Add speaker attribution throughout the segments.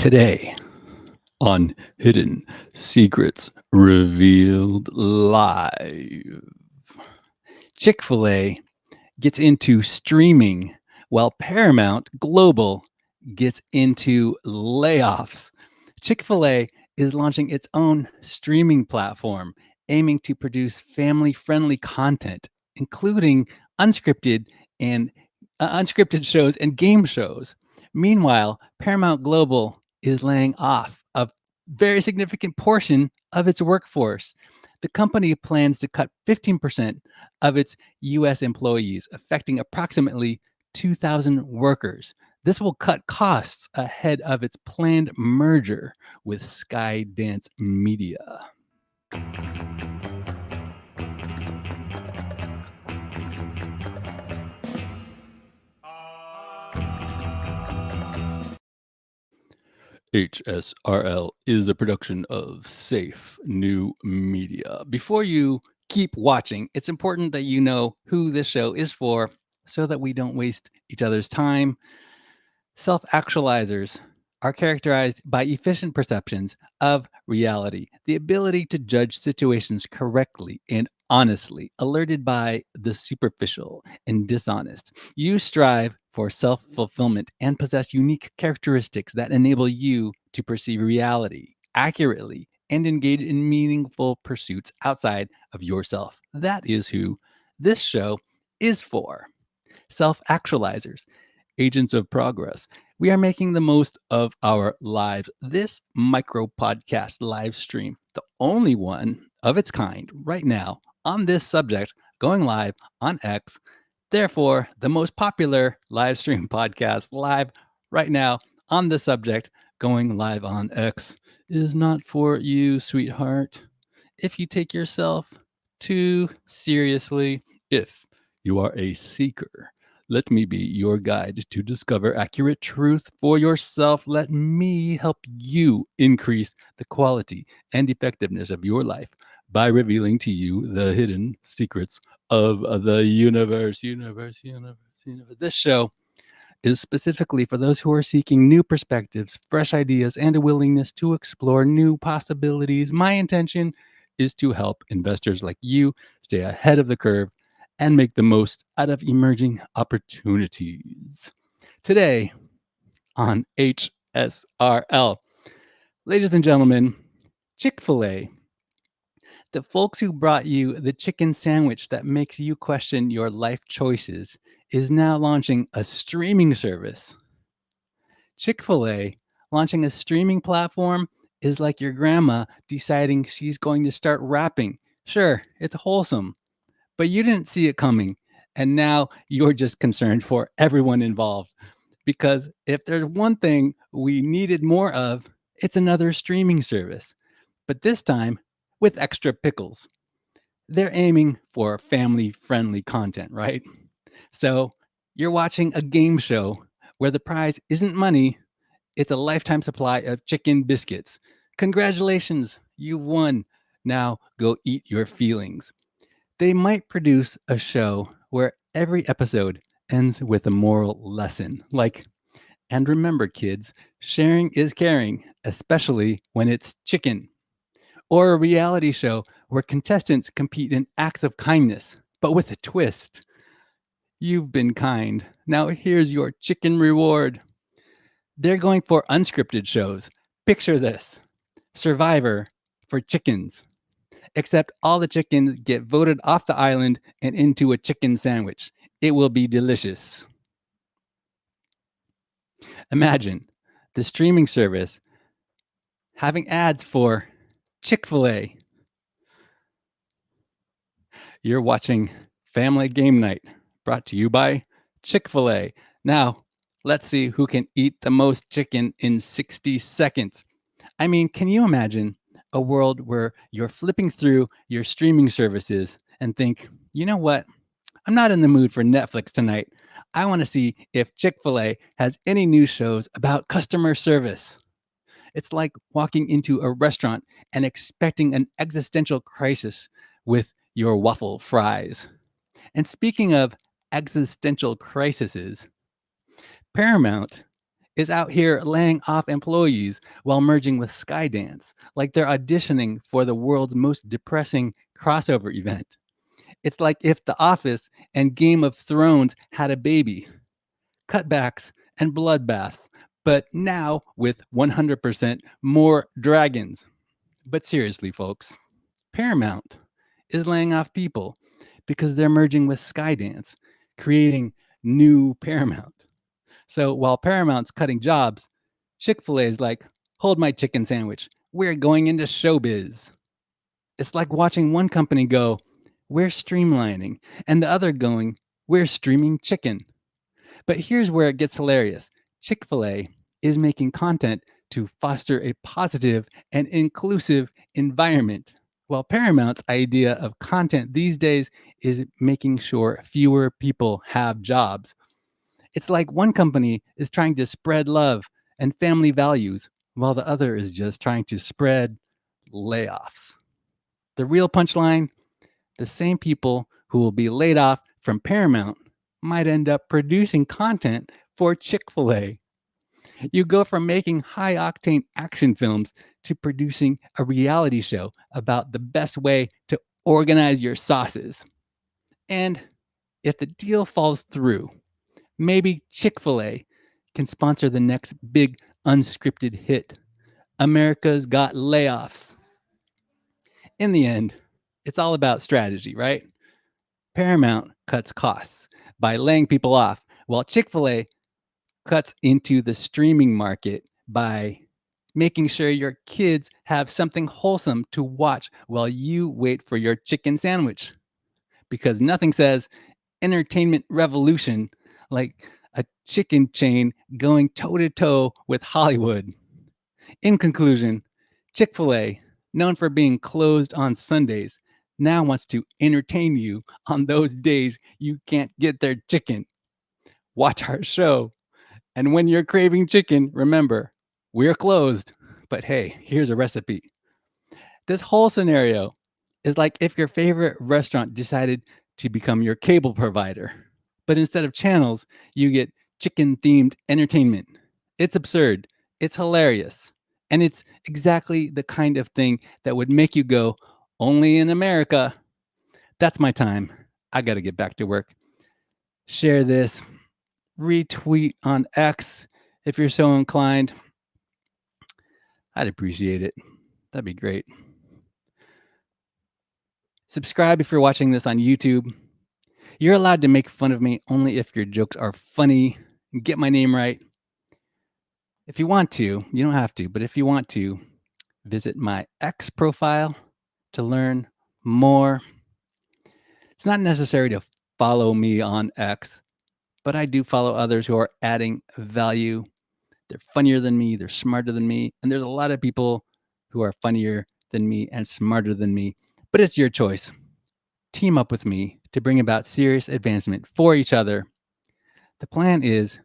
Speaker 1: Today on Hidden Secrets Revealed Live, Chick-fil-A gets into streaming while Paramount Global gets into layoffs. Chick-fil-A is launching its own streaming platform aiming to produce family-friendly content, including unscripted and unscripted shows and game shows. Meanwhile, Paramount Global is laying off a very significant portion of its workforce. The company plans to cut 15% of its US employees, affecting approximately 2,000 workers. This will cut costs ahead of its planned merger with Skydance Media. HSRL is a production of Safe New Media. Before you keep watching, it's important that you know who this show is for so that we don't waste each other's time. Self-actualizers are characterized by efficient perceptions of reality, the ability to judge situations correctly and honestly, alerted by the superficial and dishonest. You strive for self-fulfillment and possess unique characteristics that enable you to perceive reality accurately and engage in meaningful pursuits outside of yourself. That is who this show is for. Self-actualizers, agents of progress. We are making the most of our lives. This micro podcast live stream, the only one of its kind right now on this subject, going live on X. Therefore, the most popular live stream podcast live right now on the subject, going live on X, is not for you, sweetheart. If you take yourself too seriously, if you are a seeker, let me be your guide to discover accurate truth for yourself. Let me help you increase the quality and effectiveness of your life by revealing to you the hidden secrets of the universe. This show is specifically for those who are seeking new perspectives, fresh ideas, and a willingness to explore new possibilities. My intention is to help investors like you stay ahead of the curve and make the most out of emerging opportunities. Today on HSRL, ladies and gentlemen, Chick-fil-A, the folks who brought you the chicken sandwich that makes you question your life choices, is now launching a streaming service. Chick-fil-A launching a streaming platform is like your grandma deciding she's going to start rapping. Sure, it's wholesome, but you didn't see it coming. And now you're just concerned for everyone involved. Because if there's one thing we needed more of, it's another streaming service. But this time with extra pickles. They're aiming for family friendly content, right? So you're watching a game show where the prize isn't money, it's a lifetime supply of chicken biscuits. Congratulations, you've won. Now go eat your feelings. They might produce a show where every episode ends with a moral lesson, like, and remember, kids, sharing is caring, especially when it's chicken. Or a reality show where contestants compete in acts of kindness, but with a twist. You've been kind. Now here's your chicken reward. They're going for unscripted shows. Picture this: Survivor for chickens, except all the chickens get voted off the island and into a chicken sandwich. It will be delicious. Imagine the streaming service having ads for Chick-fil-A. You're watching Family Game Night, brought to you by Chick-fil-A. Now, let's see who can eat the most chicken in 60 seconds. I mean, can you imagine a world where you're flipping through your streaming services and think, you know what? I'm not in the mood for Netflix tonight. I want to see if Chick-fil-A has any new shows about customer service. It's like walking into a restaurant and expecting an existential crisis with your waffle fries. And speaking of existential crises, Paramount is out here laying off employees while merging with Skydance, like they're auditioning for the world's most depressing crossover event. It's like if The Office and Game of Thrones had a baby, cutbacks and bloodbaths, but now with 100% more dragons. But seriously, folks, Paramount is laying off people because they're merging with Skydance, creating new Paramount. So while Paramount's cutting jobs, Chick-fil-A is like, hold my chicken sandwich. We're going into showbiz. It's like watching one company go, we're streamlining, and the other going, we're streaming chicken. But here's where it gets hilarious. Chick-fil-A is making content to foster a positive and inclusive environment, while Paramount's idea of content these days is making sure fewer people have jobs. It's like one company is trying to spread love and family values, while the other is just trying to spread layoffs. The real punchline, the same people who will be laid off from Paramount might end up producing content for Chick-fil-A. You go from making high octane action films to producing a reality show about the best way to organize your sauces. And if the deal falls through, maybe Chick-fil-A can sponsor the next big unscripted hit, America's Got Layoffs. In the end, it's all about strategy, right? Paramount cuts costs by laying people off, while Chick-fil-A cuts into the streaming market by making sure your kids have something wholesome to watch while you wait for your chicken sandwich. Because nothing says entertainment revolution like a chicken chain going toe to toe with Hollywood. In conclusion, Chick-fil-A, known for being closed on Sundays, now wants to entertain you on those days you can't get their chicken. Watch our show. And when you're craving chicken, remember, we're closed. But hey, here's a recipe. This whole scenario is like if your favorite restaurant decided to become your cable provider. But instead of channels, you get chicken themed entertainment. It's absurd. It's hilarious. And it's exactly the kind of thing that would make you go, only in America. That's my time. I got to get back to work. Share this, retweet on X if you're so inclined. I'd appreciate it. That'd be great. Subscribe if you're watching this on YouTube. You're allowed to make fun of me only if your jokes are funny and get my name right. If you want to, you don't have to, but if you want to, visit my X profile to learn more. It's not necessary to follow me on X, but I do follow others who are adding value. They're funnier than me, they're smarter than me, and there's a lot of people who are funnier than me and smarter than me, but it's your choice. Team up with me to bring about serious advancement for each other. The plan is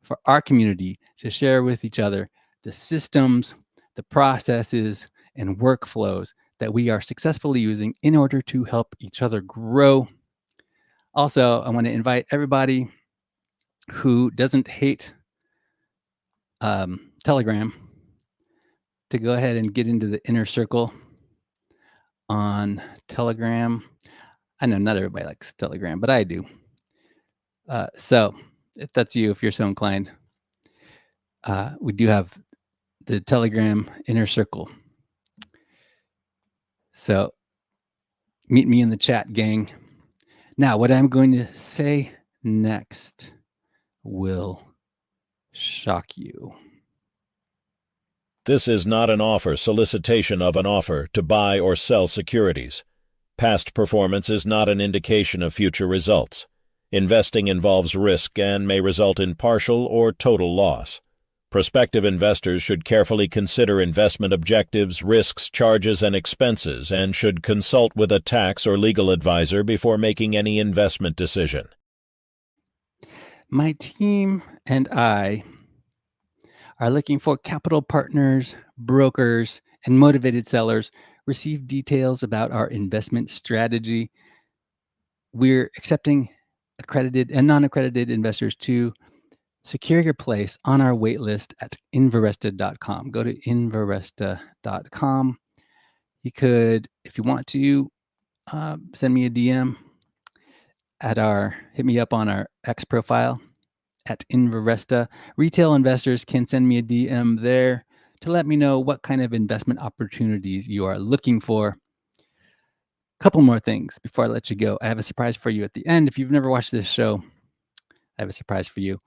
Speaker 1: for our community to share with each other the systems, the processes, and workflows that we are successfully using in order to help each other grow. Also, I want to invite everybody who doesn't hate Telegram to go ahead and get into the inner circle on Telegram. I know not everybody likes Telegram, but I do. So if that's you, if you're so inclined, we do have the Telegram inner circle. So meet me in the chat, gang. Now, what I'm going to say next will shock you.
Speaker 2: This is not an offer solicitation of an offer to buy or sell securities. Past performance is not an indication of future results. Investing involves risk and may result in partial or total loss. Prospective investors should carefully consider investment objectives, risks, charges, and expenses, and should consult with a tax or legal advisor before making any investment decision.
Speaker 1: My team and I are looking for capital partners, brokers, and motivated sellers. Receive details about our investment strategy. We're accepting accredited and non-accredited investors too. secure your place on our wait list at Inveresta.com. Go to Inveresta.com. You could, if you want to, send me a DM hit me up on our X profile at Inveresta. Retail investors can send me a DM there to let me know what kind of investment opportunities you are looking for. Couple more things before I let you go. I have a surprise for you at the end. If you've never watched this show, I have a surprise for you.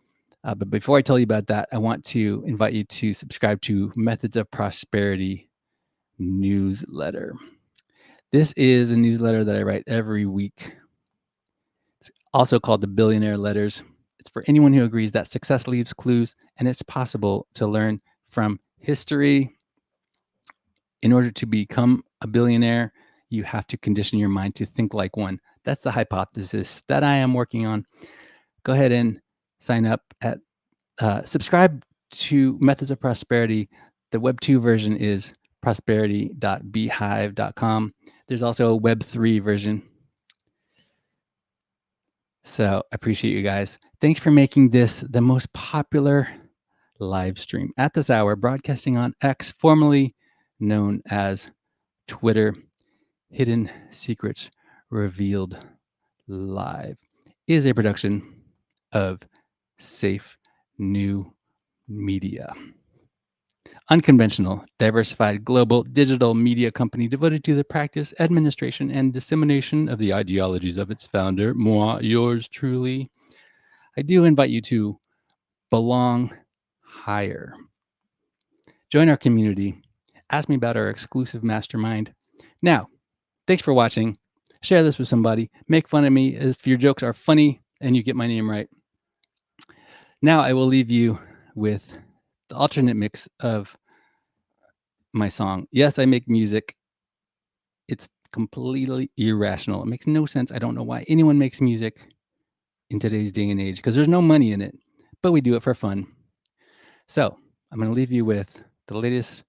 Speaker 1: But before I tell you about that, I want to invite you to subscribe to Methods of Prosperity newsletter. This is a newsletter that I write every week. It's also called the Billionaire Letters. It's for anyone who agrees that success leaves clues and it's possible to learn from history. In order to become a billionaire, you have to condition your mind to think like one. That's the hypothesis that I am working on. Go ahead and sign up at subscribe to Methods of Prosperity. The Web 2 version is prosperity.beehive.com. There's also a Web 3 version. So I appreciate you guys. Thanks for making this the most popular live stream at this hour, broadcasting on X, formerly known as Twitter. Hidden Secrets Revealed Live is a production of Safe New Media. Unconventional, diversified, global digital media company devoted to the practice, administration, and dissemination of the ideologies of its founder, moi, yours truly. I do invite you to belong higher. Join our community. Ask me about our exclusive mastermind. Now, thanks for watching. Share this with somebody. Make fun of me if your jokes are funny and you get my name right. Now I will leave you with the alternate mix of my song. Yes, I make music. It's completely irrational. It makes no sense. I don't know why anyone makes music in today's day and age because there's no money in it, but we do it for fun. So I'm going to leave you with the latest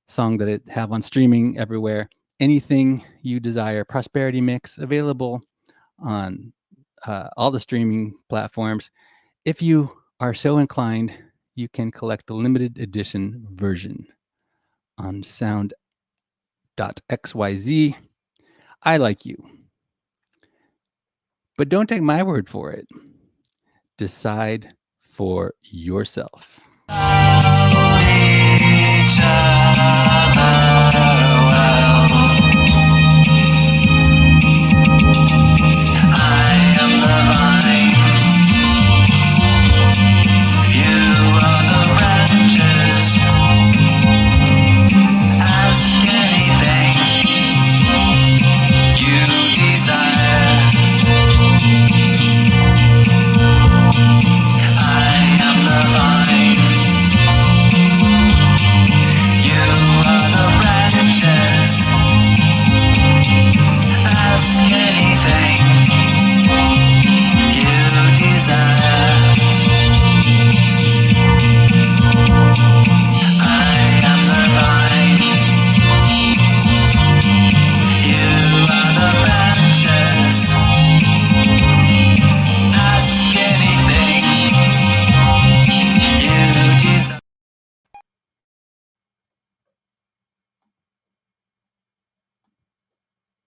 Speaker 1: song that I have on streaming everywhere. Anything You Desire, Prosperity Mix, available on all the streaming platforms. If you are so inclined, you can collect the limited edition version on sound.xyz. I like you. But don't take my word for it. Decide for yourself.